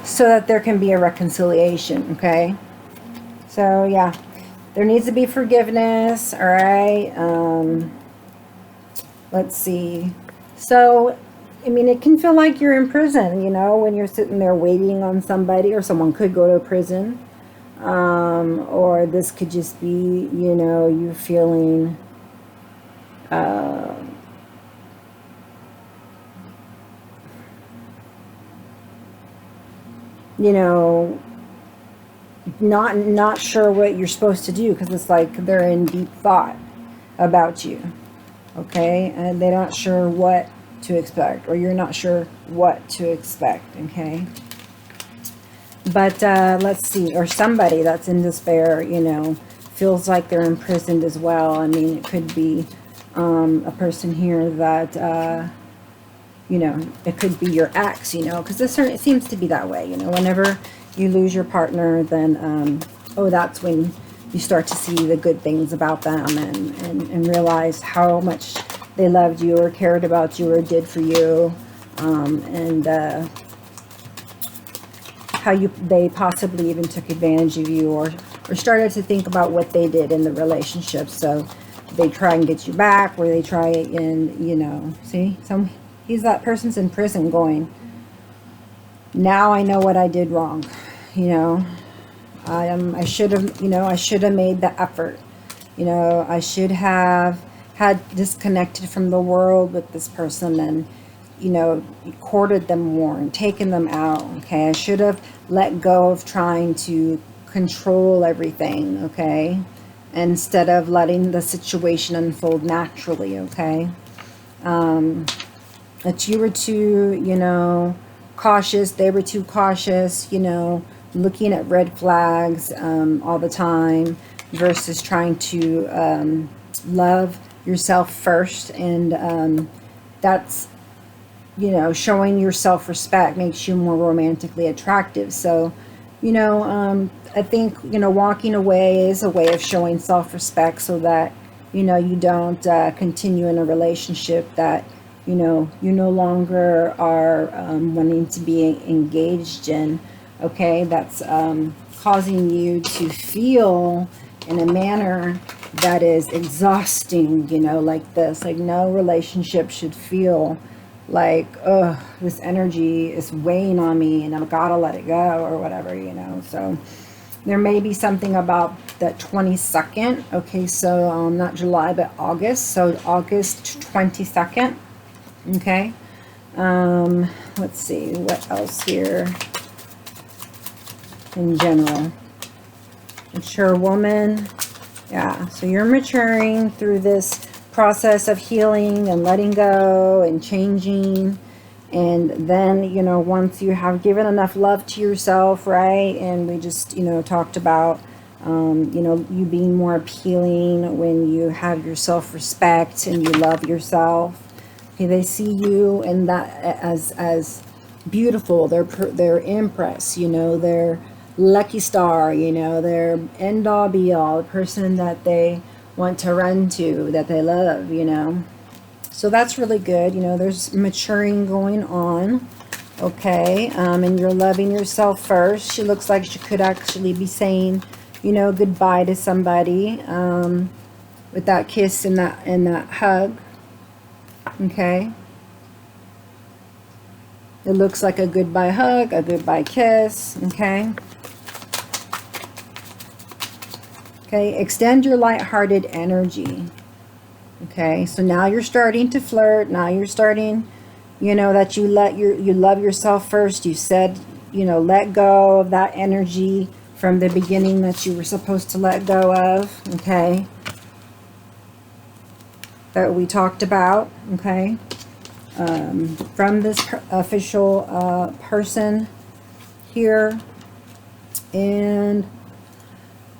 so that there can be a reconciliation, okay? So yeah, there needs to be forgiveness, all right? Let's see. So, I mean, it can feel like you're in prison, you know, when you're sitting there waiting on somebody, or someone could go to prison. Or this could just be, you know, you feeling, you know, not sure what you're supposed to do, because it's like they're in deep thought about you, okay, and they're not sure what to expect, or you're not sure what to expect, okay. But let's see, or somebody that's in despair, you know, feels like they're imprisoned as well. I mean, it could be a person here that you know, it could be your ex, you know, because it seems to be that way, you know, whenever you lose your partner, then, oh, that's when you start to see the good things about them, and realize how much they loved you, or cared about you, or did for you, and how they possibly even took advantage of you, or started to think about what they did in the relationship. So they try and get you back, or they try and, you know, see, that person's in prison going, now I know what I did wrong, you know. I should have, you know, I should have made the effort, you know, I should have had disconnected from the world with this person, and, you know, courted them more and taken them out, okay. I should have let go of trying to control everything, okay, instead of letting the situation unfold naturally, okay. That you were too, you know, cautious, they were too cautious, you know, looking at red flags all the time, versus trying to love yourself first. And that's, you know, showing your self-respect makes you more romantically attractive. So, you know, I think, you know, walking away is a way of showing self-respect, so that, you know, you don't continue in a relationship that, you know, you no longer are wanting to be engaged in, okay, that's causing you to feel in a manner that is exhausting, you know, like this. Like, no relationship should feel like, oh, this energy is weighing on me and I've got to let it go, or whatever, you know. So there may be something about that 22nd, okay, so not July, but August, so August 22nd, okay. Let's see, what else here in general. Mature woman, yeah, so you're maturing through this process of healing and letting go and changing. And then, you know, once you have given enough love to yourself, right, and we just, you know, talked about you know, you being more appealing when you have your self-respect and you love yourself. Okay, they see you and that as beautiful. They're impressed, you know, they're lucky star, you know, they're end all be all, the person that they want to run to, that they love, you know. So that's really good, you know, there's maturing going on, okay. And you're loving yourself first. She looks like she could actually be saying, you know, goodbye to somebody with that kiss and that hug, okay. It looks like a goodbye hug, a goodbye kiss, okay. Okay, extend your lighthearted energy. Okay, so now you're starting to flirt. Now you're starting, you know, that you love yourself first. You said, you know, let go of that energy from the beginning that you were supposed to let go of. Okay, that we talked about. Okay, from this official person here, and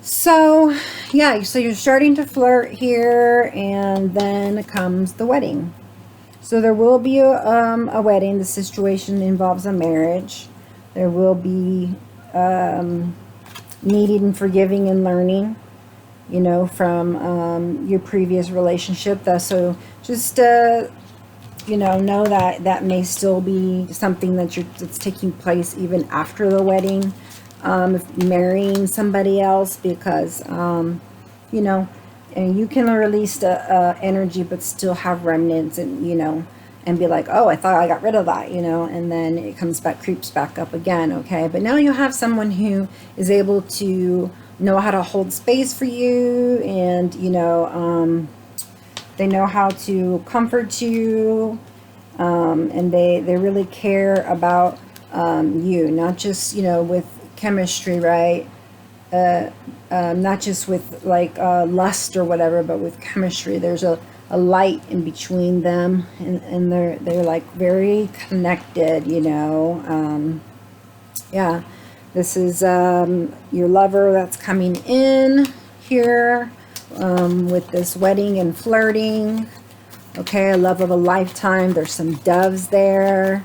so, yeah, so you're starting to flirt here, and then comes the wedding. So there will be a wedding. The situation involves a marriage. There will be needing forgiving and learning, you know, from your previous relationship. So just know that that may still be something that's taking place even after the wedding, if marrying somebody else, because you know, and you can release the energy but still have remnants, and and be like, oh, I thought I got rid of that, and then it comes back, creeps back up again. Okay, but now you have someone who is able to know how to hold space for you, and they know how to comfort you, and they really care about you, not just with chemistry, right? Not just with like lust or whatever, but with chemistry. There's a light in between them, and they're like very connected. Yeah, this is your lover that's coming in here with this wedding and flirting. Okay, a love of a lifetime. There's some doves there.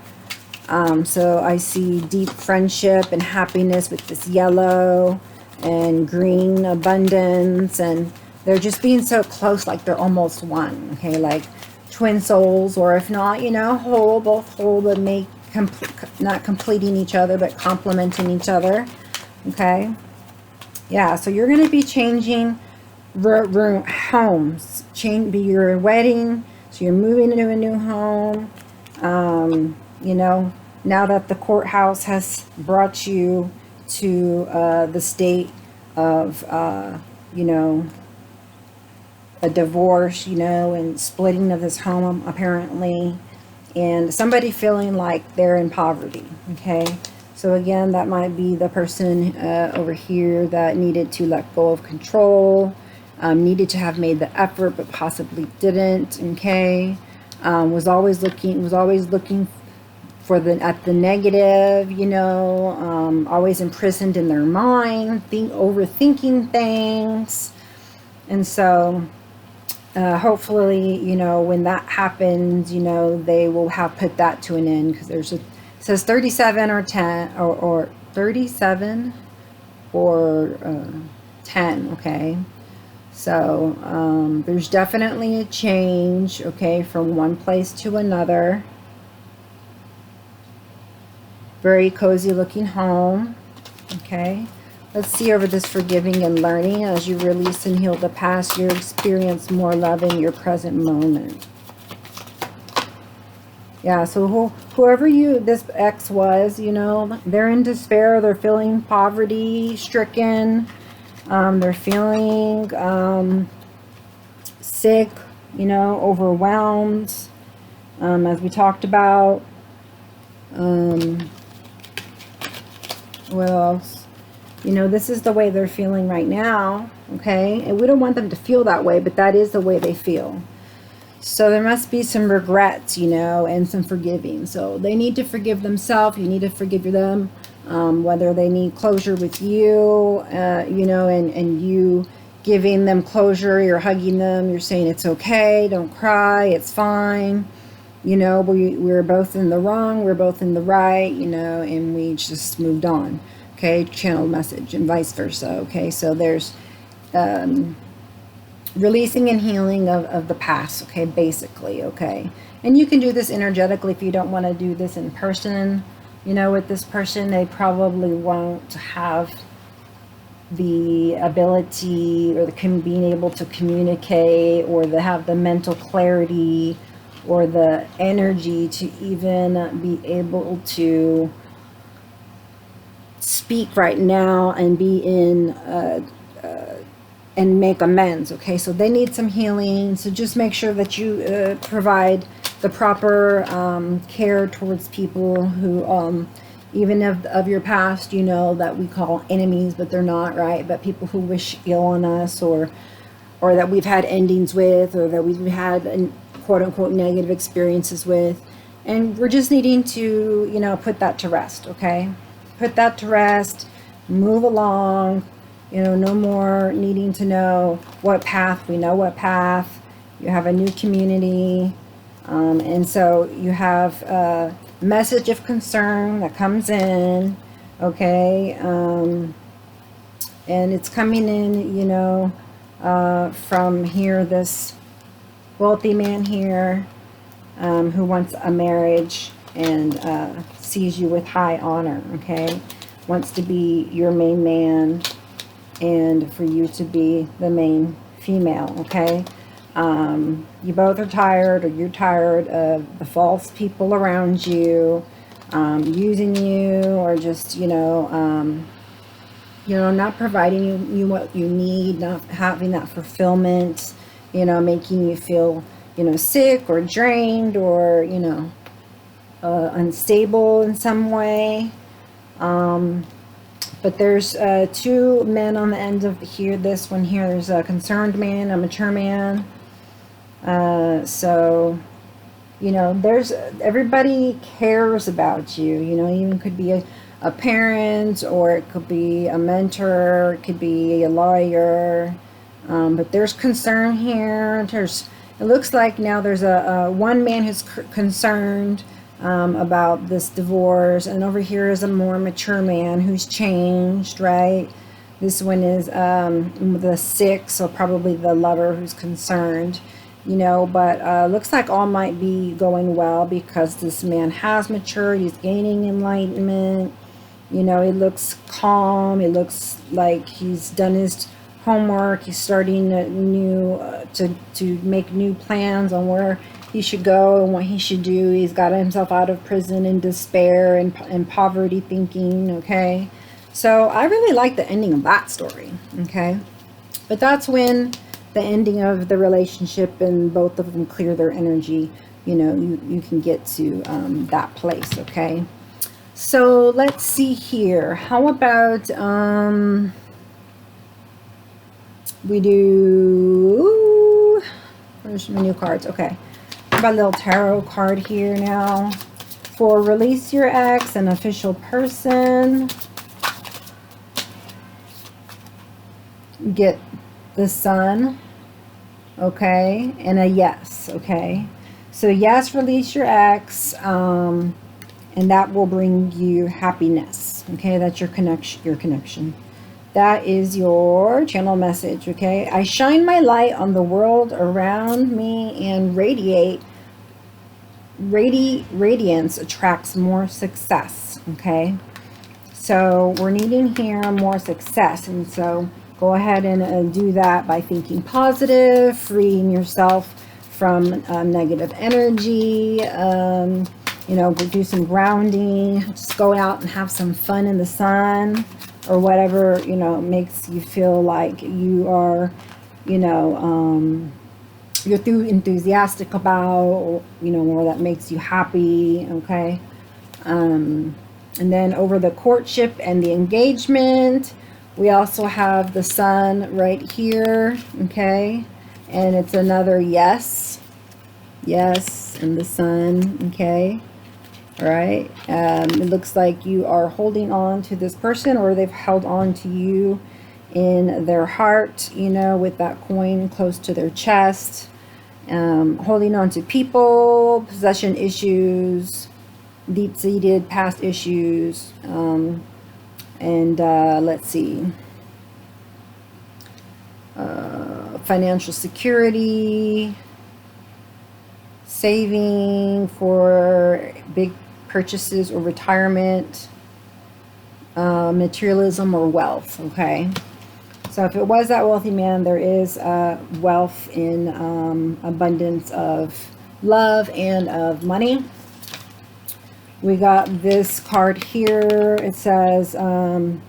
So I see deep friendship and happiness with this yellow and green abundance, and they're just being so close, like they're almost one. Okay, like twin souls, or if not, whole, both whole, but not completing each other, but complementing each other. Okay, yeah. So you're going to be changing homes. Be your wedding. So you're moving into a new home. Now that the courthouse has brought you to the state of, a divorce, and splitting of this home, apparently, and somebody feeling like they're in poverty. Okay, so again, that might be the person over here that needed to let go of control, needed to have made the effort but possibly didn't. Okay, was always looking for at the negative, always imprisoned in their mind, overthinking things. And so hopefully, when that happens, they will have put that to an end, because it says 37 or 10 or 37 or 10. Okay, so there's definitely a change, okay, from one place to another. Very cozy looking home. Okay, let's see over this forgiving and learning. As you release and heal the past, you experience more love in your present moment. Yeah, so whoever this ex was, they're in despair. They're feeling poverty stricken. They're feeling sick, overwhelmed, as we talked about. What else? This is the way they're feeling right now. Okay, and we don't want them to feel that way, but that is the way they feel. So there must be some regrets, and some forgiving. So they need to forgive themselves. You need to forgive them. Whether they need closure with you, and you giving them closure, you're hugging them, you're saying it's okay, don't cry, it's fine. We're both in the wrong, we're both in the right, and we just moved on. Okay, channeled message, and vice versa. Okay, so there's releasing and healing of the past. Okay, basically. Okay, and you can do this energetically if you don't want to do this in person. With this person, they probably won't have the ability or being able to communicate, or to have the mental clarity or the energy to even be able to speak right now and be in and make amends. Okay, so they need some healing. So just make sure that you provide the proper care towards people who even of your past, that we call enemies, but they're not, right? But people who wish ill on us, or that we've had endings with, or that we've had quote-unquote negative experiences with, and we're just needing to put that to rest. Okay, put that to rest, move along. No more needing to know what path. We know what path. You have a new community, and so you have a message of concern that comes in. Okay, and it's coming in from here, this wealthy man here, who wants a marriage and sees you with high honor, okay? Wants to be your main man and for you to be the main female, okay? You both are tired, or you're tired of the false people around you using you, or just, not providing you what you need, not having that fulfillment, making you feel, sick or drained or, unstable in some way. But there's two men on the end of here. This one here, there's a concerned man, a mature man. So, there's, everybody cares about you, even could be a parent, or it could be a mentor, it could be a lawyer. But there's concern here. It looks like now there's a one man who's concerned about this divorce, and over here is a more mature man who's changed, right? This one is the 6, so probably the lover who's concerned, but looks like all might be going well because this man has matured. He's gaining enlightenment. He looks calm. It looks like he's done his homework. He's starting to make new plans on where he should go and what he should do. He's got himself out of prison in despair and poverty thinking, okay? So I really like the ending of that story, okay? But that's when the ending of the relationship and both of them clear their energy, you can get to that place, okay? So let's see here. How about we do, where's my new cards? Okay. How about a little tarot card here now? For release your ex, an official person. Get the Sun, okay, and a yes, okay. So yes, release your ex, and that will bring you happiness, okay. That's your connection. That is your channel message, okay. I shine my light on the world around me and radiance attracts more success, okay. So we're needing here more success, and so go ahead and do that by thinking positive, freeing yourself from negative energy. Go do some grounding. Just go out and have some fun in the sun, or whatever, makes you feel like you are, you're too enthusiastic about, or, or that makes you happy, okay? And then over the courtship and the engagement, we also have the Sun right here, okay? And it's another yes, and the Sun, okay? All right. It looks like you are holding on to this person, or they've held on to you in their heart, with that coin close to their chest. Holding on to people, possession issues, deep-seated past issues, and let's see, financial security, saving for big purchases or retirement, materialism or wealth, okay? So if it was that wealthy man, there is wealth in abundance of love and of money. We got this card here. It says, it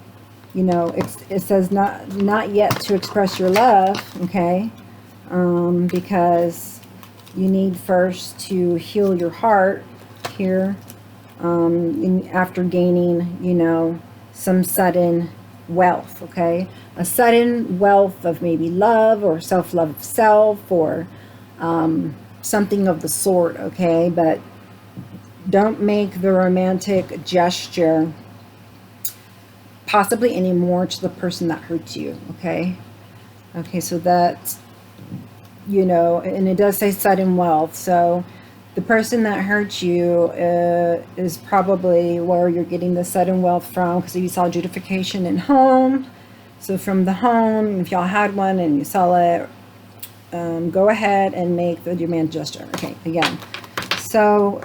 says not yet to express your love, okay? Because you need first to heal your heart here, after gaining, some sudden wealth, okay? A sudden wealth of maybe love or self-love of self, or something of the sort, okay? But don't make the romantic gesture possibly anymore to the person that hurt you, okay? Okay, so that's, and it does say sudden wealth, so the person that hurt you is probably where you're getting the sudden wealth from, because you saw justification in home. So from the home, if y'all had one and you sell it, go ahead and make the demand gesture. Okay, again, So,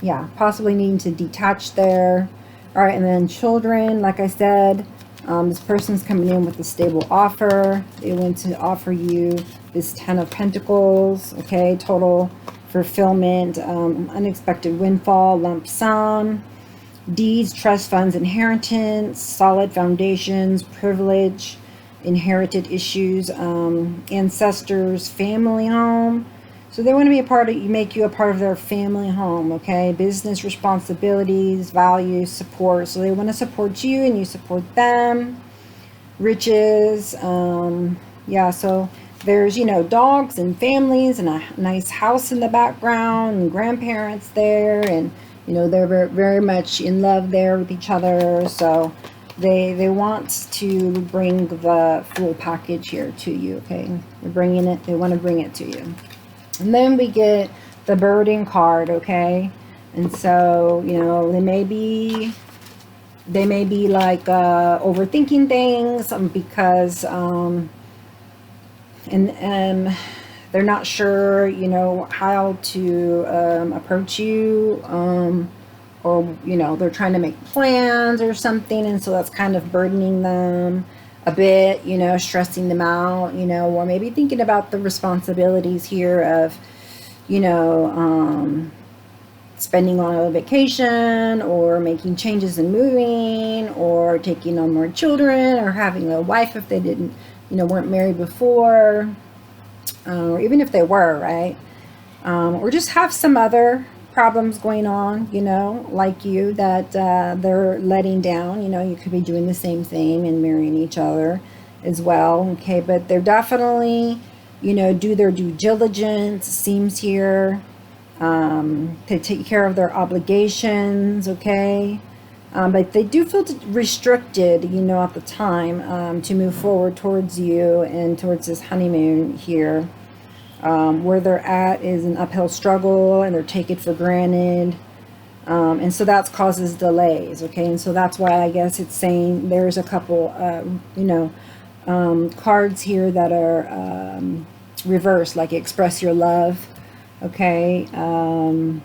yeah, possibly needing to detach there. All right, and then children, like I said, this person's coming in with a stable offer. They want to offer you this 10 of Pentacles, okay, total fulfillment, unexpected windfall, lump sum, deeds, trust funds, inheritance, solid foundations, privilege, inherited issues, ancestors, family home. So they want to be a part of, you make you a part of their family home, okay? Business responsibilities, values, support. So they want to support you and you support them. Riches, yeah, so there's, you know, dogs and families and a nice house in the background and grandparents there, and, you know, they're very, very much in love there with each other. So they want to bring the full package here to you, okay? They're bringing it, they want to bring it to you. And then we get the burden card, okay? And so, you know, they may be like overthinking things because they're not sure, you know, how to approach you, or, you know, they're trying to make plans or something, and so that's kind of burdening them a bit, you know, stressing them out, you know, or maybe thinking about the responsibilities here of, you know, spending on a vacation, or making changes and moving, or taking on more children, or having a wife if they didn't, you know, weren't married before, or even if they were, right? Or just have some other problems going on, you know, like you, that they're letting down. You know, you could be doing the same thing and marrying each other as well, okay? But they're definitely, you know, do their due diligence, seems here. They take care of their obligations, okay? But they do feel restricted, you know, at the time to move forward towards you and towards this honeymoon here. Where they're at is an uphill struggle, and they're taken for granted. And so that causes delays, okay? And so that's why I guess it's saying there's a couple, you know, cards here that are reversed, like express your love, okay? And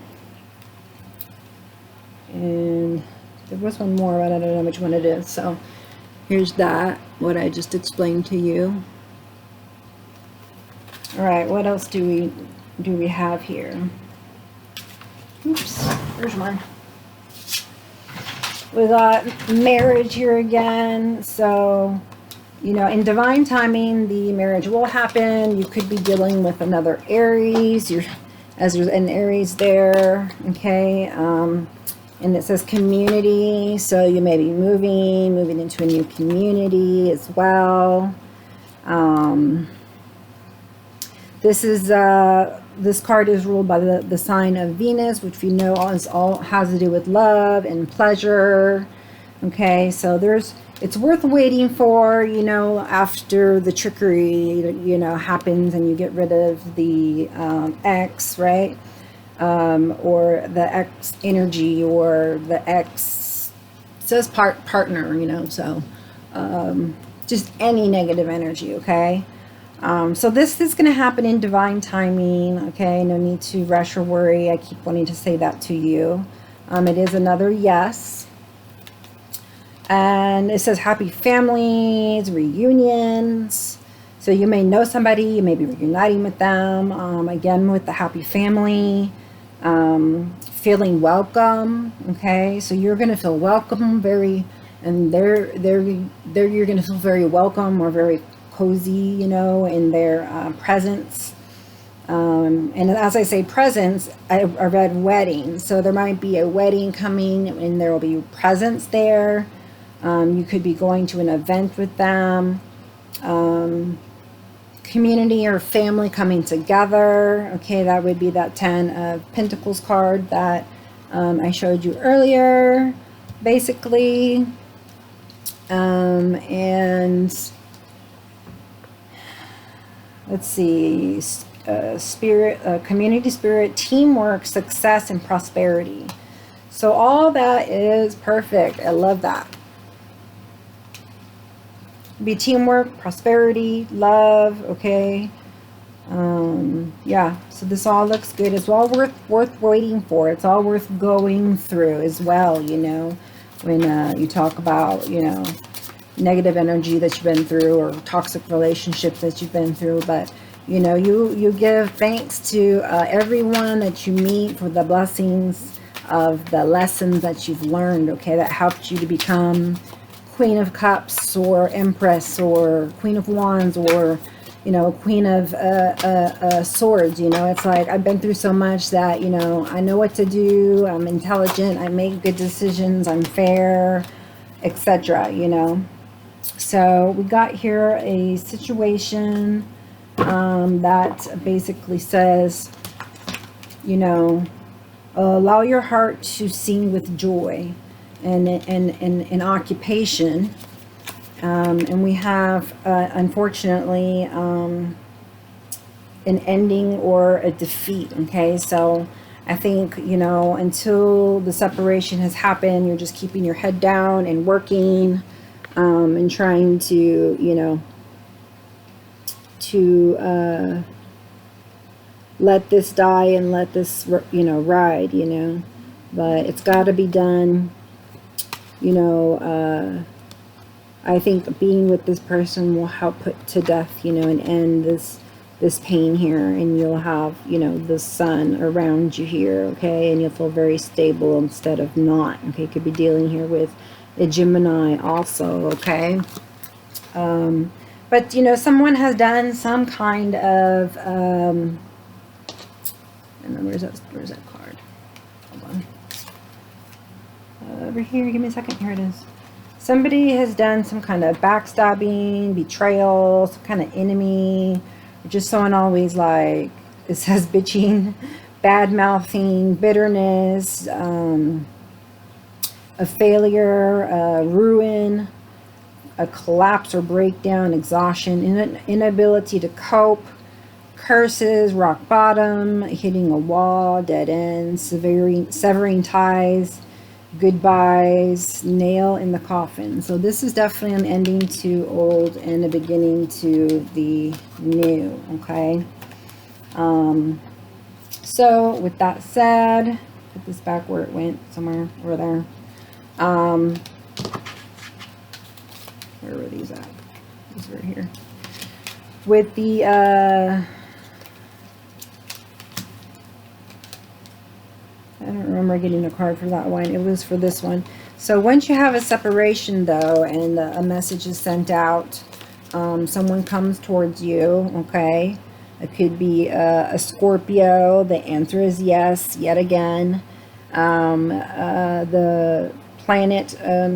there was one more, but I don't know which one it is. So here's that, what I just explained to you. All right, what else do we have here? Oops, where's mine? We got marriage here again. So, you know, in divine timing, the marriage will happen. You could be dealing with another Aries. As there's an Aries there, okay? And it says community, so you may be moving into a new community as well. This card is ruled by the sign of Venus, which we know all has to do with love and pleasure. Okay, so it's worth waiting for, you know, after the trickery, you know, happens and you get rid of the ex, right? Or the ex energy, or the ex, says partner, you know, so just any negative energy, okay? So this is going to happen in divine timing, okay? No need to rush or worry. I keep wanting to say that to you. It is another yes. And it says happy families, reunions. So you may know somebody, you may be reuniting with them. Again, with the happy family, feeling welcome, okay? So you're going to feel welcome, and you're going to feel very welcome, or very cozy, you know, in their presence. And as I say presence, I read wedding. So there might be a wedding coming, and there will be presents there. You could be going to an event with them. Community or family coming together. Okay, that would be that 10 of Pentacles card that I showed you earlier, basically. And let's see, spirit, community spirit, teamwork, success, and prosperity. So all that is perfect. I love that. Be teamwork, prosperity, love, okay? Yeah, so this all looks good. It's all worth waiting for. It's all worth going through as well, you know, when you talk about, you know, negative energy that you've been through or toxic relationships that you've been through. But you know, you give thanks to everyone that you meet for the blessings of the lessons that you've learned, okay, that helped you to become Queen of Cups or Empress or Queen of Wands or, you know, Queen of Swords. You know, it's like, I've been through so much that, you know, I know what to do. I'm intelligent. I make good decisions. I'm fair, etc., you know. So we got here a situation that basically says, you know, allow your heart to sing with joy and occupation. And we have, unfortunately, an ending or a defeat. Okay, so I think, you know, until the separation has happened, you're just keeping your head down and working, and trying to, you know, to let this die and let this, you know, ride, you know. But it's got to be done, you know. I think being with this person will help put to death, you know, and end this pain here, and you'll have, you know, the sun around you here, okay, and you'll feel very stable instead of not, okay. Could be dealing here with a Gemini also, okay. But you know, someone has done some kind of and then where's that card? Hold on. Over here, give me a second. Here it is. Somebody has done some kind of backstabbing, betrayal, some kind of enemy, or just someone always, like, it says bitching, bad mouthing, bitterness, a failure, ruin, a collapse or breakdown, exhaustion, inability to cope, curses, rock bottom, hitting a wall, dead ends, severing ties, goodbyes, nail in the coffin. So this is definitely an ending to old and a beginning to the new, okay. So with that said, put this back where it went, somewhere over there. Where were these at? These were here. With the I don't remember getting a card for that one. It was for this one. So once you have a separation, though, and a message is sent out, someone comes towards you, okay? It could be a Scorpio. The answer is yes, yet again. The planet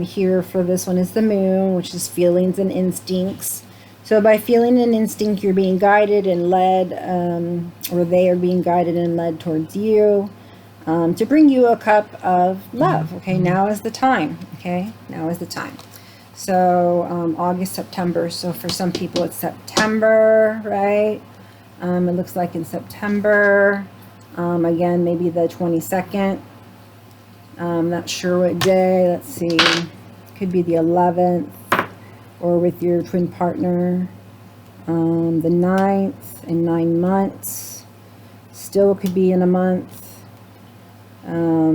here for this one is the moon, which is feelings and instincts. So by feeling an instinct, you're being guided and led, or they are being guided and led towards you, to bring you a cup of love. Okay, now is the time. Okay, now is the time. So August, September. So for some people it's September, right? It looks like in September. Again, maybe the 22nd. Not sure what day. Let's see. Could be the 11th, or with your twin partner. The 9th in 9 months. Still could be in a month.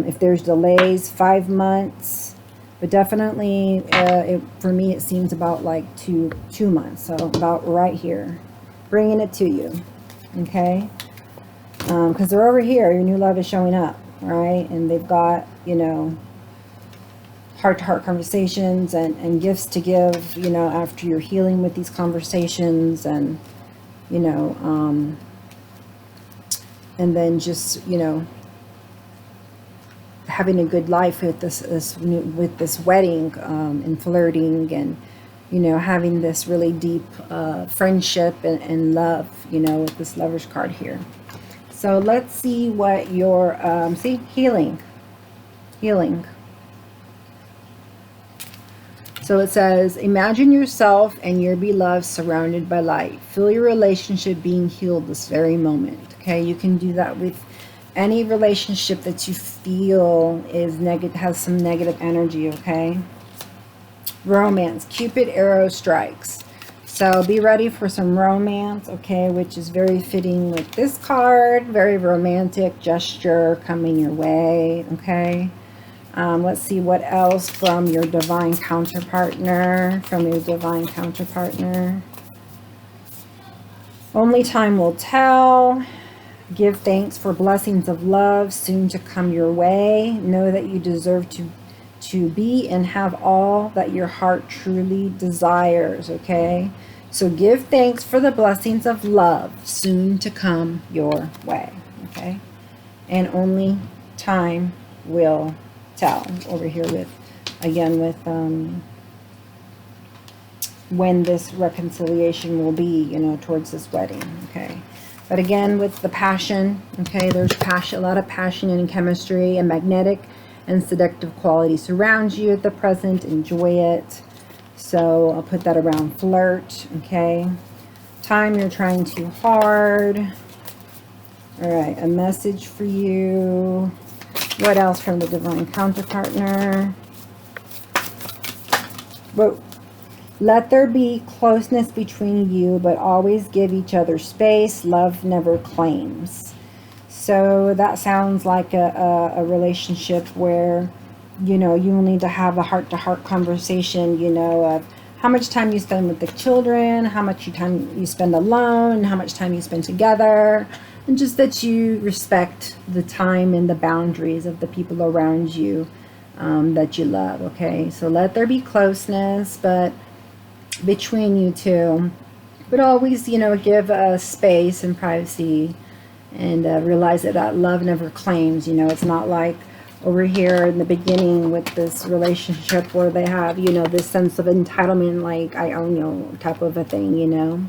If there's delays, 5 months. But definitely, for me, it seems about like two months. So about right here. Bringing it to you. Okay? Because they're over here. Your new love is showing up. Right? And they've got, you know, heart-to-heart conversations and gifts to give, you know, after you're healing with these conversations, and, you know, and then just, you know, having a good life with this wedding, and flirting, and, you know, having this really deep friendship and love, you know, with this Lover's card here. So let's see what your see, healing. So it says, imagine yourself and your beloved surrounded by light. Feel your relationship being healed this very moment. Okay, you can do that with any relationship that you feel is has some negative energy. Okay. Romance. Cupid arrow strikes. So be ready for some romance, okay, which is very fitting with this card. Very romantic gesture coming your way, okay. Let's see what else from your divine counterpartner. Only time will tell. Give thanks for blessings of love soon to come your way. Know that you deserve to be and have all that your heart truly desires, okay? So give thanks for the blessings of love soon to come your way, okay? And only time will tell. Over here with, again, with when this reconciliation will be, you know, towards this wedding, okay? But again, with the passion, okay, there's passion, a lot of passion and chemistry, and magnetic and seductive quality surrounds you at the present. Enjoy it. So I'll put that around flirt, okay? Time, you're trying too hard. All right, a message for you. What else from the divine counterpartner? Whoa. Let there be closeness between you, but always give each other space. Love never claims. So that sounds like a relationship where, you know, you will need to have a heart-to-heart conversation, you know, of how much time you spend with the children, how much time you spend alone, how much time you spend together, and just that you respect the time and the boundaries of the people around you that you love, okay? So let there be closeness, but between you two, but always, you know, give space and privacy, and realize that love never claims. You know, it's not like over here in the beginning with this relationship where they have, you know, this sense of entitlement, like I own you type of a thing, you know.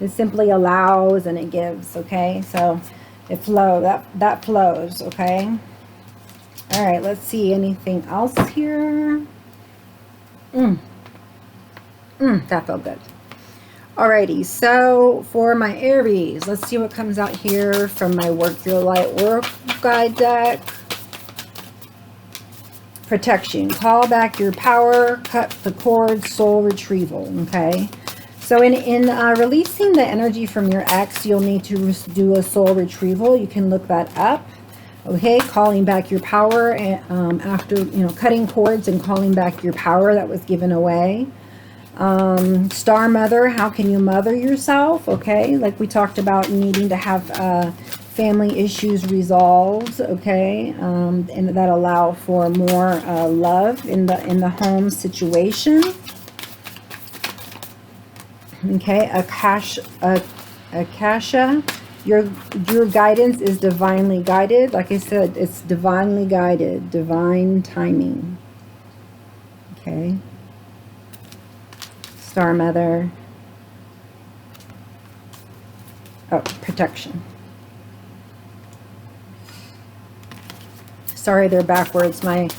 It simply allows and it gives, okay? So it flows, that flows, okay? All right, let's see anything else here. That felt good. Alrighty, so for my Aries, let's see what comes out here from my Work Your Light Oracle Guide deck. Protection. Call back your power. Cut the cord. Soul retrieval. Okay. So in releasing the energy from your ex, you'll need to do a soul retrieval. You can look that up. Okay. Calling back your power. And, after, you know, cutting cords and calling back your power that was given away. Star Mother, how can you mother yourself? Okay, like we talked about, needing to have family issues resolved, okay, and that allow for more love in the home situation. Okay, Akasha, your guidance is divinely guided. Like I said, it's divinely guided, divine timing. Okay. Star Mother. Oh, protection. Sorry, they're backwards. My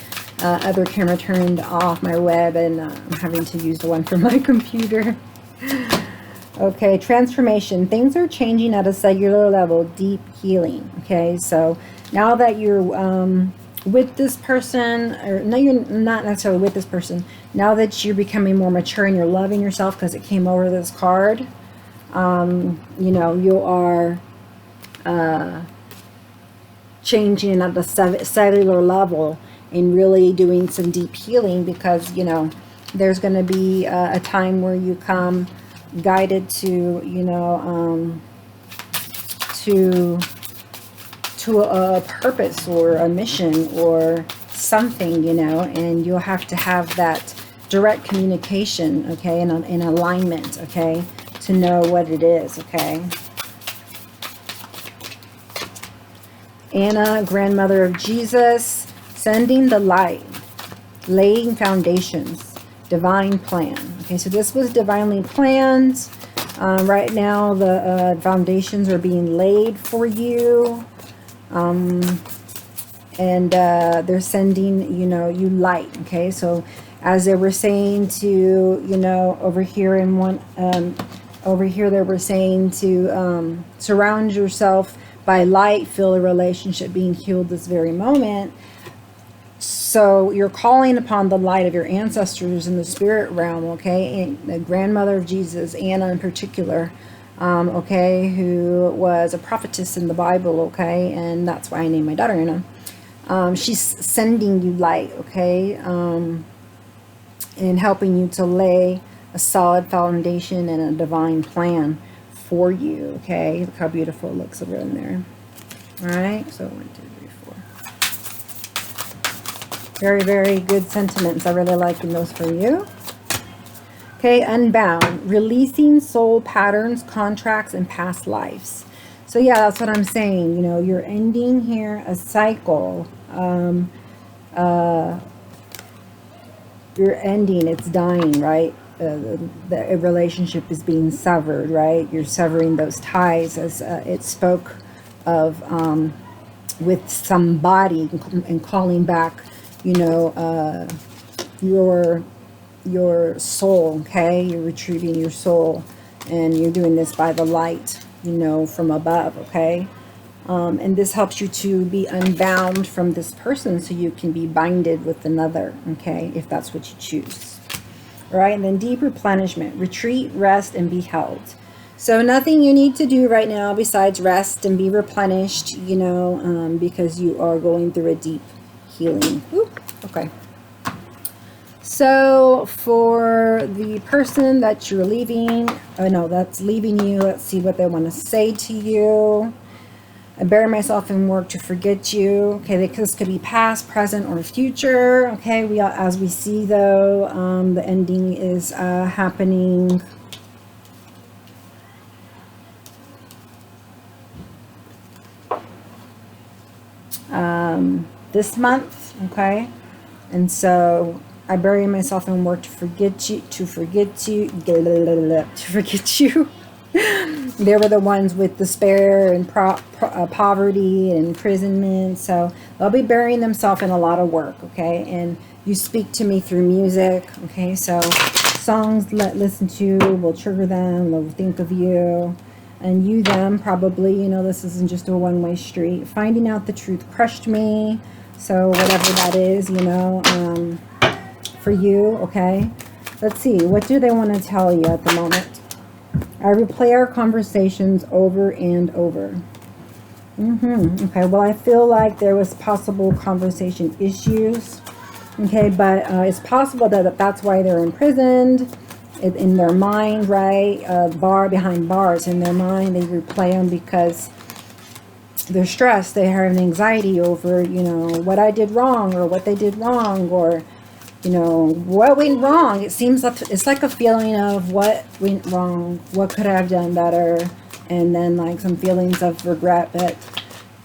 other camera turned off my web, and I'm having to use the one from my computer. Okay, transformation. Things are changing at a cellular level. Deep healing. Okay, so now that you're with this person, or no, you're not necessarily with this person, now that you're becoming more mature and you're loving yourself, because it came over this card, you know, you are changing at the cellular level and really doing some deep healing, because, you know, there's going to be a time where you come guided to, you know, to a purpose or a mission or something, you know, and you'll have to have that direct communication, okay, in alignment, okay, to know what it is, okay. Anna, grandmother of Jesus, sending the light, laying foundations, divine plan. Okay, so this was divinely planned. Right now the foundations are being laid for you. And they're sending, you know, you light. Okay, so as they were saying to, you know, over here in one, over here they were saying to surround yourself by light, feel a relationship being healed this very moment. So you're calling upon the light of your ancestors in the spirit realm, okay? And the grandmother of Jesus, Anna in particular, okay, who was a prophetess in the Bible, okay? And that's why I named my daughter Anna. She's sending you light, okay? And helping you to lay a solid foundation and a divine plan for you, okay? Look how beautiful it looks over in there. All right, so 1, 2, 3, 4. Very, very good sentiments. I really like those for you. Okay, unbound, releasing soul patterns, contracts, and past lives. So yeah, that's what I'm saying. You know, you're ending here a cycle. You're ending, it's dying, right? The relationship is being severed, right? You're severing those ties, as it spoke of with somebody, and calling back, you know, your soul, okay? You're retrieving your soul, and you're doing this by the light, you know, from above, okay? And this helps you to be unbound from this person so you can be binded with another, okay, if that's what you choose. All right, and then deep replenishment, retreat, rest, and be held. So nothing you need to do right now besides rest and be replenished, you know, because you are going through a deep healing. Ooh, okay. So for the person that you're leaving, oh no, that's leaving you, let's see what they want to say to you. I bury myself in work to forget you. Okay, this could be past, present, or future. Okay, as we see though, the ending is happening. This month, okay, and so I bury myself in work to forget you, to forget you. They were the ones with despair and poverty and imprisonment. So they'll be burying themselves in a lot of work, okay? And you speak to me through music, okay? So songs listen to will trigger them. They'll think of you. And you, them, probably, you know, this isn't just a one-way street. Finding out the truth crushed me. So whatever that is, you know, for you, okay? Let's see. What do they want to tell you at the moment? I replay our conversations over and over. Okay, well, I feel like there was possible conversation issues. Okay, but it's possible that that's why they're imprisoned in their mind, right? Behind bars in their mind. They replay them because they're stressed. They have an anxiety over, you know, what I did wrong or what they did wrong, or you know, what went wrong. It seems like it's like a feeling of what went wrong, what could I have done better, and then like some feelings of regret. But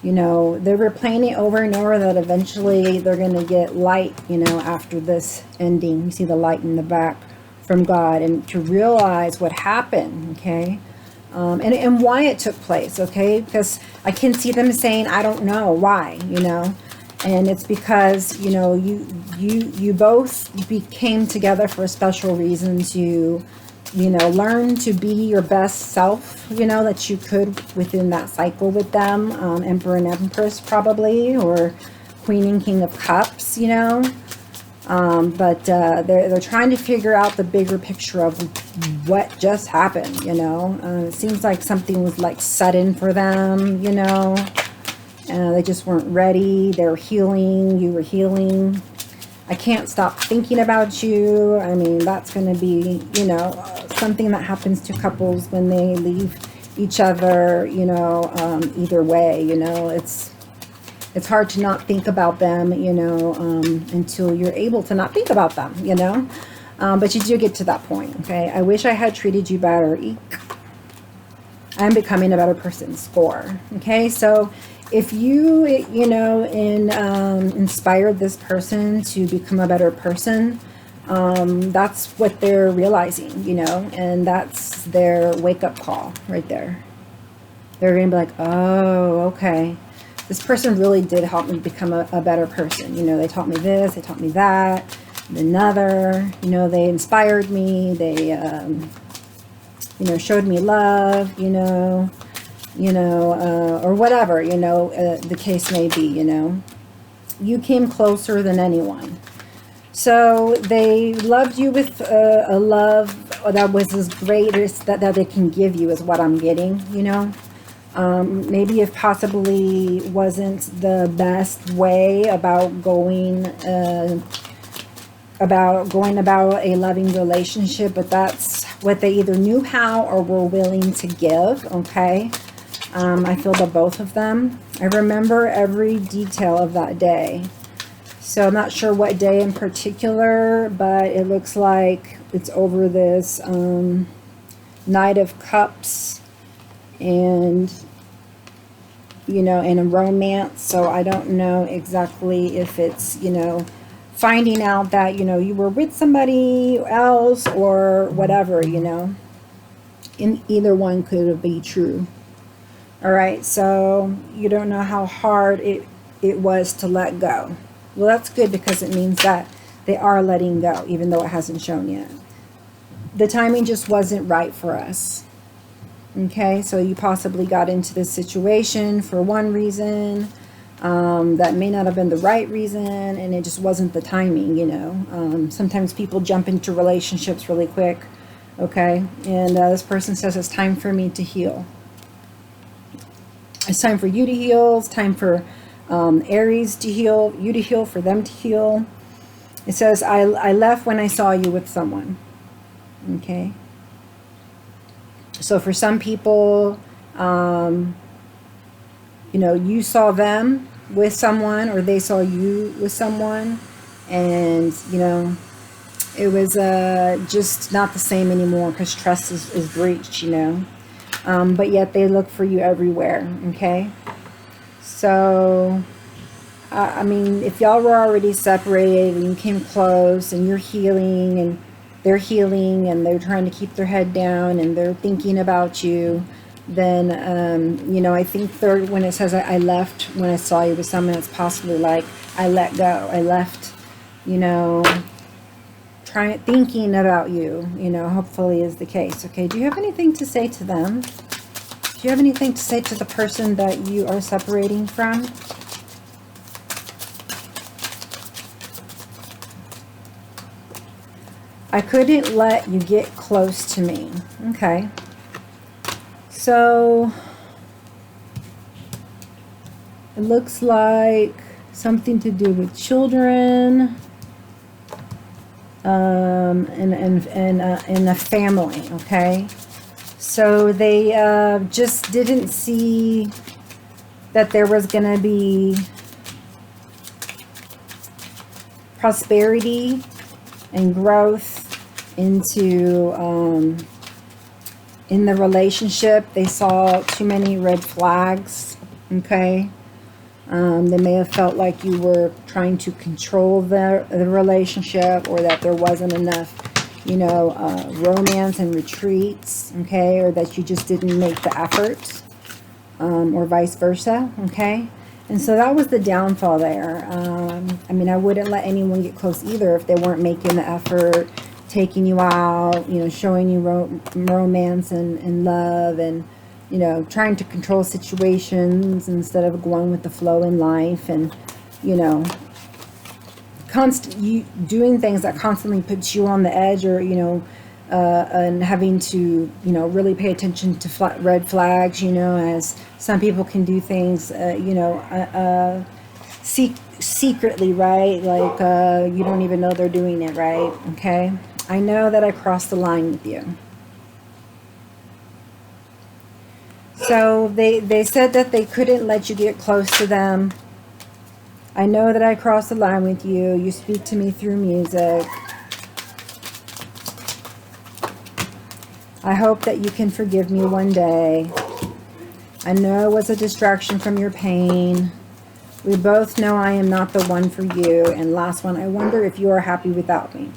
you know, they're replaying it over and over that eventually they're going to get light, you know, after this ending. You see the light in the back from God, and to realize what happened, okay, and why it took place, okay, because I can see them saying, I don't know why, you know. And it's because, you know, you both came together for a special reason to, you know, learn to be your best self, you know, that you could within that cycle with them. Emperor and Empress probably, or Queen and King of Cups, you know. But they're trying to figure out the bigger picture of what just happened, you know. It seems like something was like sudden for them, you know. They just weren't ready. They were healing. You were healing. I can't stop thinking about you. I mean, that's going to be, you know, something that happens to couples when they leave each other, you know, either way, you know. It's hard to not think about them, you know, until you're able to not think about them, you know. But you do get to that point, okay? I wish I had treated you better. Eek. I'm becoming a better person. Score. Okay, so if you, you know, inspired this person to become a better person, that's what they're realizing, you know, and that's their wake-up call right there. They're going to be like, oh, okay, this person really did help me become a better person. You know, they taught me this, they taught me that, and another, you know, they inspired me, they, you know, showed me love, you know, or whatever, you know, the case may be, you know. You came closer than anyone. So they loved you with a love that was as great as that they can give you, is what I'm getting, you know. Maybe if possibly wasn't the best way about going about a loving relationship, but that's what they either knew how or were willing to give. Okay. I feel the both of them. I remember every detail of that day. So I'm not sure what day in particular, but it looks like it's over this Knight of Cups and, you know, in a romance. So I don't know exactly if it's, you know, finding out that, you know, you were with somebody else or whatever, you know. In either one could be true. All right, so you don't know how hard it was to let go. Well, that's good, because it means that they are letting go, even though it hasn't shown yet. The timing just wasn't right for us. Okay, so you possibly got into this situation for one reason that may not have been the right reason, and it just wasn't the timing, you know. Sometimes people jump into relationships really quick, okay? And this person says, it's time for me to heal. It's time for you to heal. It's time for Aries to heal, you to heal, for them to heal. It says, I left when I saw you with someone. Okay. So for some people, you know, you saw them with someone, or they saw you with someone, and, you know, it was just not the same anymore, because trust is breached, you know. But yet they look for you everywhere. Okay. So, I mean, if y'all were already separated and you came close and you're healing and they're healing and they're trying to keep their head down and they're thinking about you, then, you know, I think third, when it says I left when I saw you with someone, it's possibly like I let go. I left, you know, thinking about you, you know, hopefully is the case. Okay, do you have anything to say to them? Do you have anything to say to the person that you are separating from? I couldn't let you get close to me. Okay. So it looks like something to do with children, in a family. Okay. So they just didn't see that there was going to be prosperity and growth into in the relationship. They saw too many red flags. Okay. They may have felt like you were trying to control the relationship, or that there wasn't enough, you know, romance and retreats. Okay. Or that you just didn't make the effort, or vice versa. Okay. And so that was the downfall there. I mean, I wouldn't let anyone get close either if they weren't making the effort, taking you out, you know, showing you romance and love, and, you know, trying to control situations instead of going with the flow in life, and, you know, doing things that constantly puts you on the edge, or, you know, and having to, you know, really pay attention to red flags, you know, as some people can do things, you know, secretly, right? Like, you don't even know they're doing it, right? Okay. I know that I crossed the line with you. So they said that they couldn't let you get close to them. I know that I crossed the line with you. You speak to me through music. I hope that you can forgive me one day. I know it was a distraction from your pain. We both know I am not the one for you. And last one, I wonder if you are happy without me.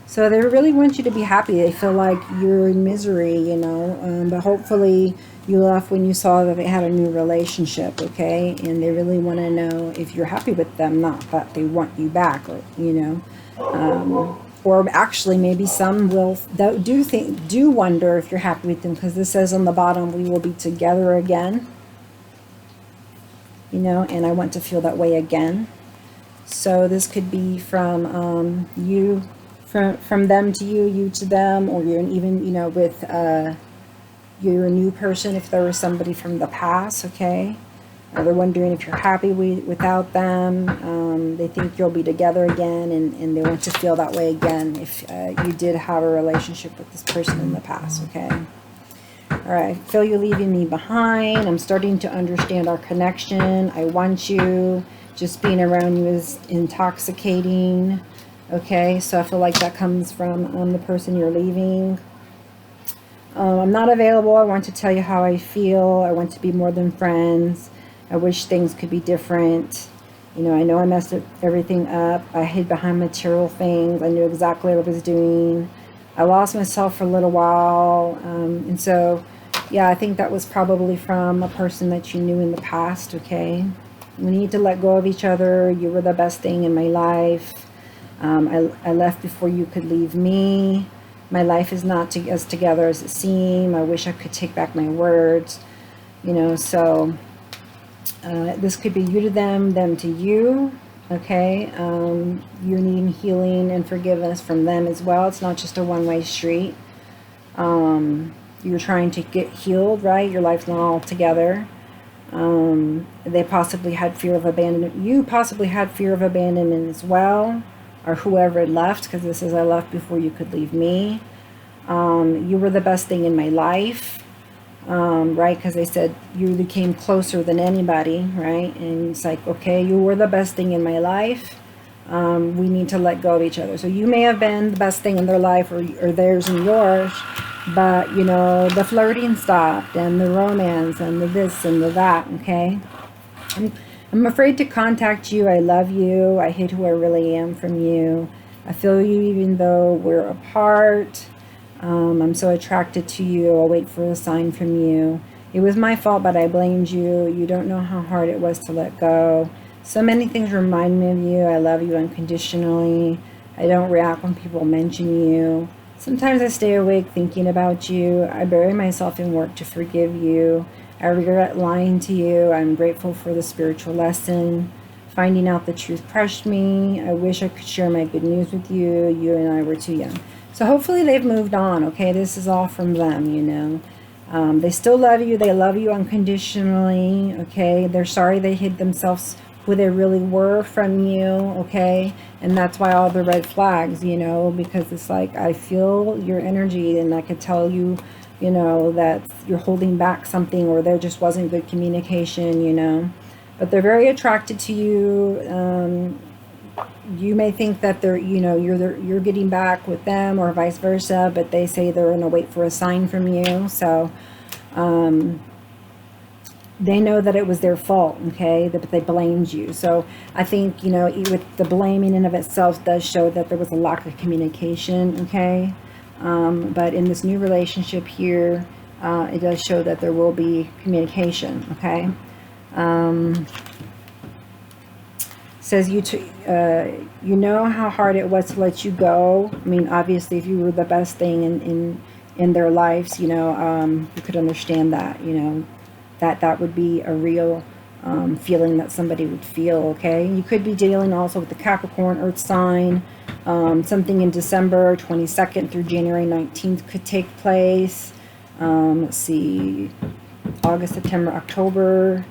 So they really want you to be happy. They feel like you're in misery, you know. But hopefully you left when you saw that they had a new relationship, okay? And they really want to know if you're happy with them, not that they want you back, or, you know. Or actually, maybe some will do wonder if you're happy with them, because this says on the bottom, we will be together again. You know, and I want to feel that way again. So this could be from you, from them to you, you to them, or you're even, you know, with you're a new person if there was somebody from the past, okay? Or they're wondering if you're happy without them. They think you'll be together again, and they want to feel that way again if you did have a relationship with this person in the past, okay? All right, I feel you leaving me behind. I'm starting to understand our connection. I want you. Just being around you is intoxicating. Okay, so I feel like that comes from the person you're leaving. I'm not available. I want to tell you how I feel. I want to be more than friends. I wish things could be different. You know, I know I messed everything up. I hid behind material things. I knew exactly what I was doing. I lost myself for a little while. And so, yeah, I think that was probably from a person that you knew in the past, okay? We need to let go of each other. You were the best thing in my life. I left before you could leave me. My life is not as together as it seemed. I wish I could take back my words. You know, so this could be you to them to you. Okay, you're needing healing and forgiveness from them as well. It's not just a one-way street. You're trying to get healed, right? Your life's not all together. They possibly had fear of abandonment. You possibly had fear of abandonment as well, or whoever had left, because this is I left before you could leave me. You were the best thing in my life, right? Because they said you became closer than anybody, right? And it's like, okay, you were the best thing in my life. We need to let go of each other. So you may have been the best thing in their life, or theirs and yours, but, you know, the flirting stopped, and the romance, and the this and the that, okay? I'm afraid to contact you. I love you. I hate who I really am from you. I feel you even though we're apart. I'm so attracted to you. I'll wait for a sign from you. It was my fault, but I blamed you. You don't know how hard it was to let go. So many things remind me of you. I love you unconditionally. I don't react when people mention you. Sometimes I stay awake thinking about you. I bury myself in work to forgive you. I regret lying to you. I'm grateful for the spiritual lesson. Finding out the truth crushed me. I wish I could share my good news with you. You and I were too young. So hopefully they've moved on, okay? This is all from them, you know. They still love you. They love you unconditionally, okay? They're sorry they hid themselves who they really were from you, okay? And that's why all the red flags, you know, because it's like, I feel your energy, and I could tell you, you know, that you're holding back something, or there just wasn't good communication, you know. But they're very attracted to you. You may think that they're, you know, you're getting back with them, or vice versa, but they say they're going to wait for a sign from you. So they know that it was their fault, okay, but they blamed you. So I think, you know, with the blaming in of itself does show that there was a lack of communication, okay. But in this new relationship here, it does show that there will be communication, okay. Says you know how hard it was to let you go. I mean, obviously, if you were the best thing in their lives, you know, you could understand that, you know, that would be a real feeling that somebody would feel, okay? You could be dealing also with the Capricorn Earth sign. Something in December 22nd through January 19th could take place. Let's see, August, September, October,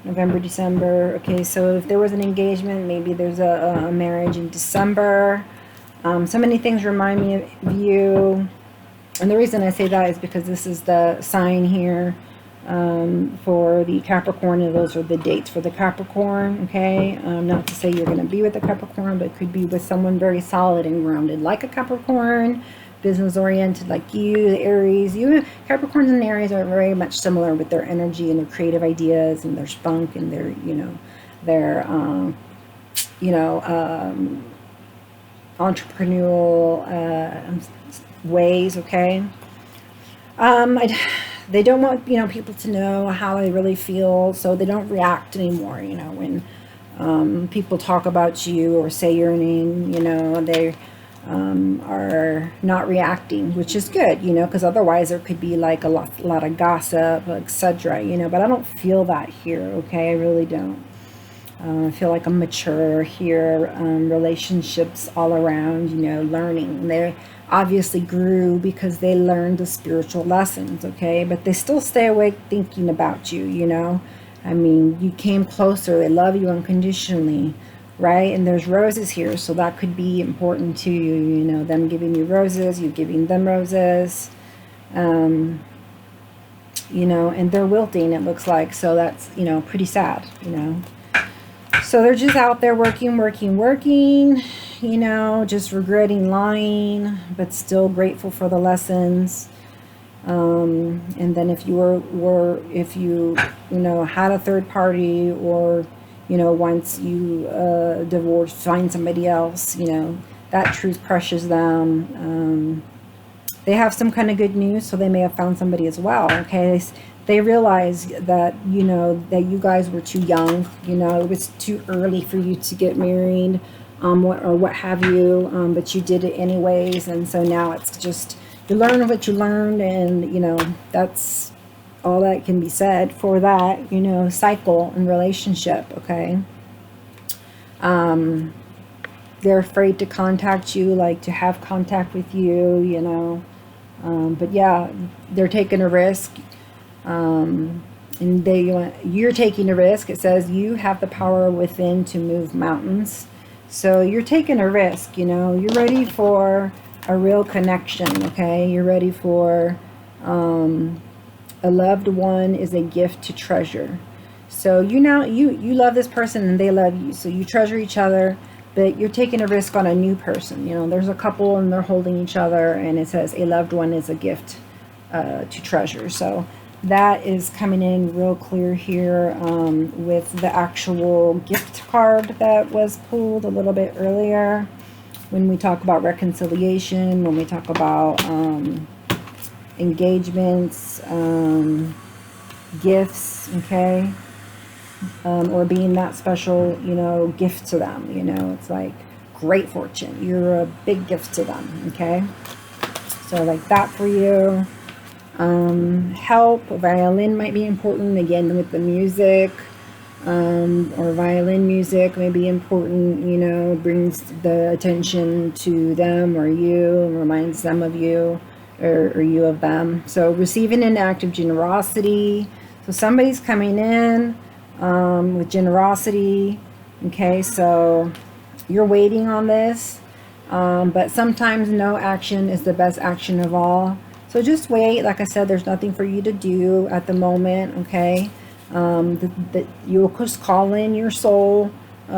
November, December. Okay, so if there was an engagement, maybe there's a marriage in December. So many things remind me of you. And the reason I say that is because this is the sign here for the Capricorn, and those are the dates for the Capricorn, okay? Not to say you're going to be with a Capricorn, but it could be with someone very solid and grounded like a Capricorn, business oriented like you, the Aries. You Capricorns and Aries are very much similar with their energy and their creative ideas and their spunk and their, you know, their entrepreneurial ways, okay? They don't want, you know, people to know how they really feel, so they don't react anymore, you know, when people talk about you or say your name, you know, they are not reacting, which is good, you know, because otherwise there could be like a lot of gossip, etc., you know, but I don't feel that here, okay? I really don't. I feel like I'm mature here. Relationships all around, you know, learning. They obviously grew because they learned the spiritual lessons, okay? But they still stay awake thinking about you, you know? I mean, you came closer. They love you unconditionally, right? And there's roses here, so that could be important to you, you know, them giving you roses, you giving them roses. You know, and they're wilting, it looks like. So that's, you know, pretty sad, you know. So they're just out there working, you know, just regretting lying, but still grateful for the lessons. And then if you if you know, had a third party, or, you know, once you divorce, find somebody else, you know, that truth crushes them. They have some kind of good news, so they may have found somebody as well, okay? They realize that, you know, that you guys were too young, you know, it was too early for you to get married, what have you, but you did it anyways, and so now it's just, you learn what you learned, and, you know, that's all that can be said for that, you know, cycle and relationship, okay? They're afraid to contact you, like to have contact with you, you know. But yeah, they're taking a risk. And you're taking a risk. It says you have the power within to move mountains. So you're taking a risk, you know. You're ready for a real connection, okay? You're ready for a loved one is a gift to treasure. So you love this person and they love you. So you treasure each other. But you're taking a risk on a new person. You know, there's a couple and they're holding each other, and it says a loved one is a gift to treasure. So that is coming in real clear here with the actual gift card that was pulled a little bit earlier when we talk about reconciliation, when we talk about engagements, gifts, okay? Or being that special, you know, gift to them, you know, it's like great fortune. You're a big gift to them, okay? So like that for you. Help, violin might be important, again, with the music, or violin music may be important, you know, brings the attention to them or you, and reminds them of you, or you of them. So receiving an act of generosity. So somebody's coming in with generosity, okay? So you're waiting on this, but sometimes no action is the best action of all. So just wait. Like I said, there's nothing for you to do at the moment, okay? You'll just call in your soul, you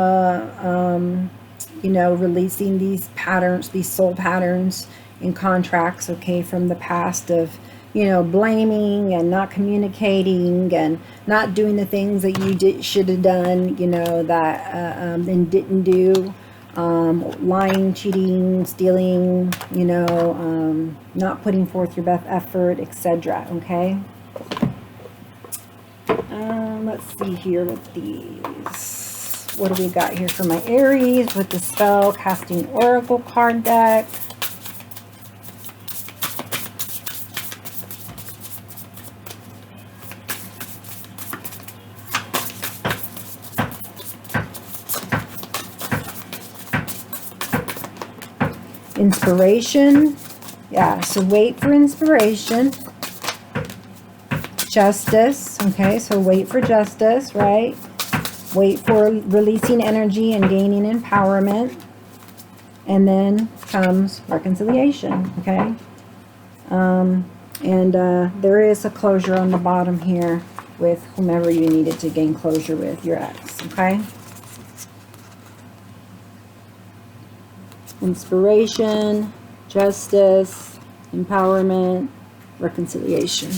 know, releasing these patterns, these soul patterns in contracts, okay, from the past of, you know, blaming and not communicating and not doing the things that you should have done, you know, that and didn't do, lying, cheating, stealing, you know, not putting forth your best effort, etc. Okay. Let's see here with these. What do we got here for my Aries with the spell casting oracle card deck? Inspiration. Yeah, so wait for inspiration. Justice. Okay, so wait for justice, right? Wait for releasing energy and gaining empowerment. And then comes reconciliation, okay? There is a closure on the bottom here with whomever you needed to gain closure with, your ex, okay? Inspiration, justice, empowerment, reconciliation.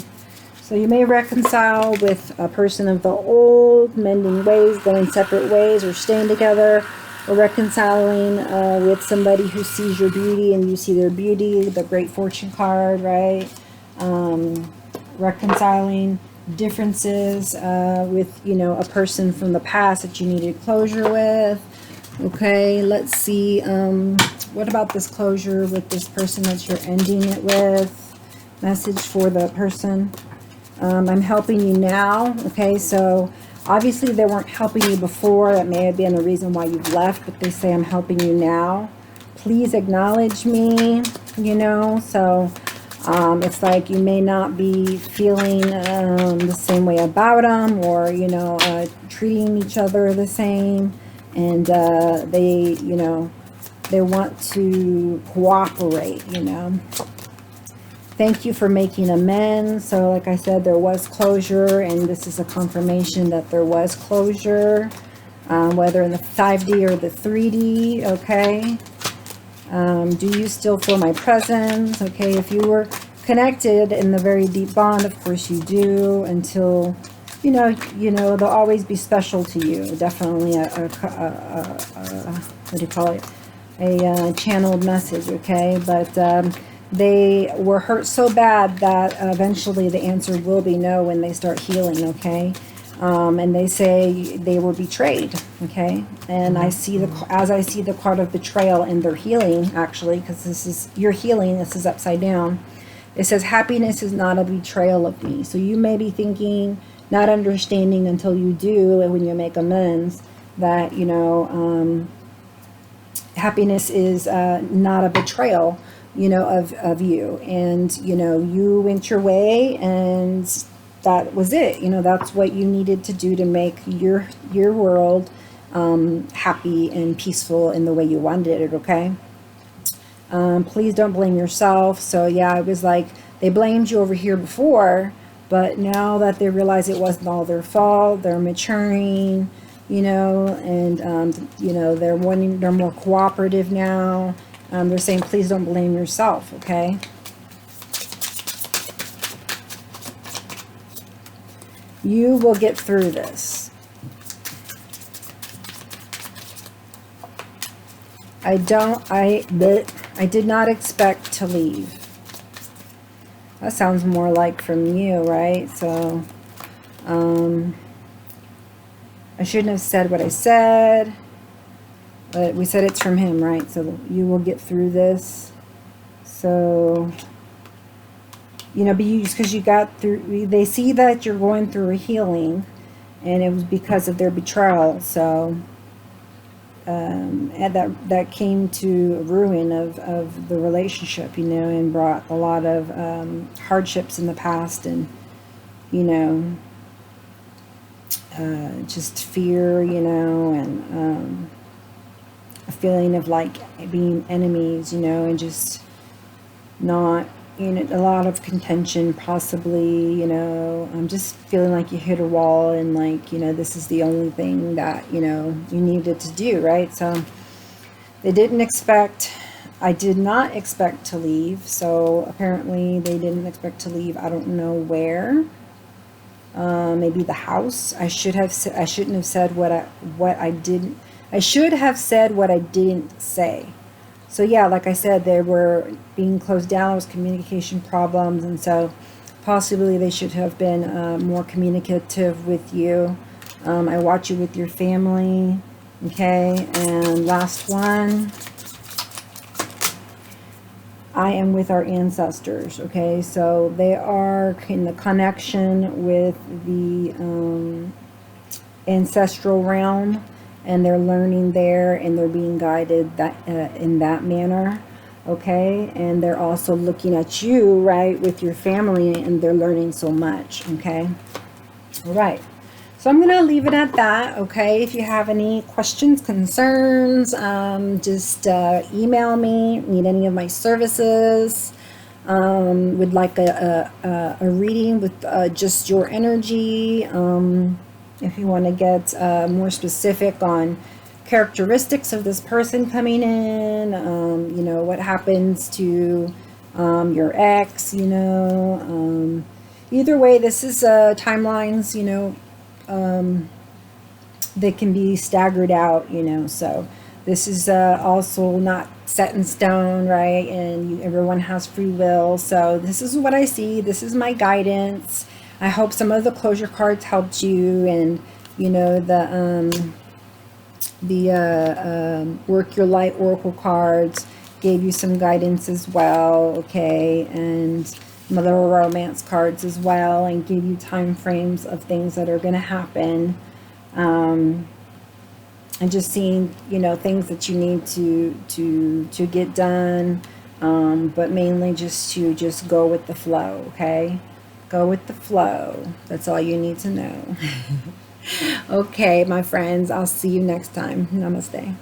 So you may reconcile with a person of the old, mending ways, going separate ways, or staying together, or reconciling with somebody who sees your beauty and you see their beauty, the Great Fortune card, right? Reconciling differences with, you know, a person from the past that you needed closure with. Okay, let's see. What about this closure with this person that you're ending it with? Message for the person. I'm helping you now. Okay, so Obviously, they weren't helping you before. That may have been the reason why you've left, but they say I'm helping you now. Please acknowledge me, you know. So it's like you may not be feeling the same way about them, or, you know, treating each other the same. And they, you know, they want to cooperate, you know. Thank you for making amends. So like I said, there was closure, and this is a confirmation that there was closure, whether in the 5D or the 3D, okay? Do you still feel my presence? Okay, if you were connected in the very deep bond, of course you do, until, you know, they'll always be special to you. Definitely what do you call it? A channeled message, okay? But they were hurt so bad that eventually the answer will be no when they start healing, okay? And they say they were betrayed, okay? And I see as I see the card of betrayal in their healing, actually, because this is your healing, this is upside down. It says, happiness is not a betrayal of me. So you may be thinking, not understanding until you do, and when you make amends, that, you know, happiness is not a betrayal, you know, of you. And, you know, you went your way, and that was it. You know, that's what you needed to do to make your world happy and peaceful in the way you wanted it, okay? Please don't blame yourself. So yeah, it was like they blamed you over here before, but now that they realize it wasn't all their fault, they're maturing, you know, and you know, they're more cooperative now. They're saying, please don't blame yourself, okay? You will get through this. I did not expect to leave. That sounds more like from you, right? So, I shouldn't have said what I said. But we said it's from him, right? So you will get through this. So, you know, because you got through, they see that you're going through a healing, and it was because of their betrayal. So, and that came to ruin of the relationship, you know, and brought a lot of hardships in the past, and, you know, just fear, you know, and a feeling of like being enemies, you know, and just not, you know, a lot of contention possibly, you know. I'm just feeling like you hit a wall, and like, you know, this is the only thing that, you know, you needed to do, right? So they didn't expect, I did not expect to leave. So apparently they didn't expect to leave. I don't know where. Maybe the house. I shouldn't have said what I didn't. I should have said what I didn't say. So yeah, like I said, they were being closed down. There was communication problems, and so possibly they should have been more communicative with you. I watch you with your family, okay? And last one, I am with our ancestors, okay? So they are in the connection with the ancestral realm, and they're learning there, and they're being guided that in that manner, okay? And they're also looking at you, right, with your family, and they're learning so much, okay? All right. So I'm going to leave it at that, okay? If you have any questions, concerns, just email me. Need any of my services? Would like a reading with just your energy. If you want to get more specific on characteristics of this person coming in, you know, what happens to your ex, you know. Either way, this is timelines, you know. They can be staggered out, you know, so this is also not set in stone, right? And everyone has free will. So this is what I see. This is my guidance. I hope some of the closure cards helped you, and, you know, the Work Your Light Oracle cards gave you some guidance as well, okay? And Mother Romance cards as well, and give you time frames of things that are going to happen. And just seeing, you know, things that you need to get done, but mainly just to just go with the flow. Okay, go with the flow. That's all you need to know. Okay, my friends, I'll see you next time. Namaste.